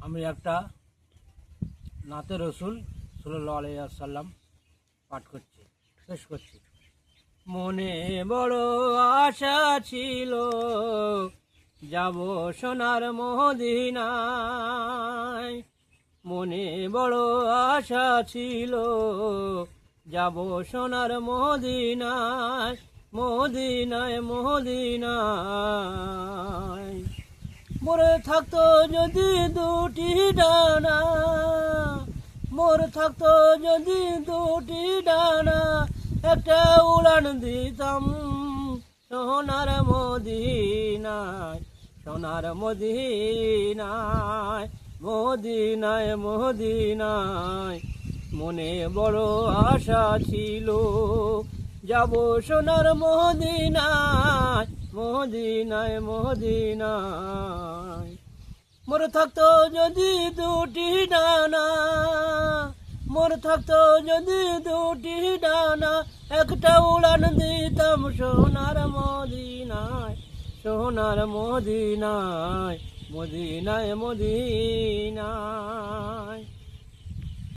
আমি একটা নাতে রসুল সাল্লাল্লাহু আলাইহি ওয়াসাল্লাম পাঠ করছি, শেষ করছি। মনে বড় আশা ছিল যাব সোনার মদিনায়, মনে বড় আশা ছিল যাব সোনার মদিনায়, মদিনায় মদিনায়। মোরে থাকতো যদি দুটি ডানা, মোরে থাকতো যদি দুটি ডানা, একটা উড়ান দিতাম সোনার মদিনায়, সোনার মদিনায়, মদিনায় মদিনায়। মনে বড় আশা ছিল যাব সোনার মদিনায়, মদিনায় মদিনায়। মোর থাকতো যদি দুটি ডানা, মোর থাকতো যদি দুটি ডানা, একটা উড়ান দিতাম সোনার মদিনায়, সোনার মদিনায়, মদিনায় মদিনায়।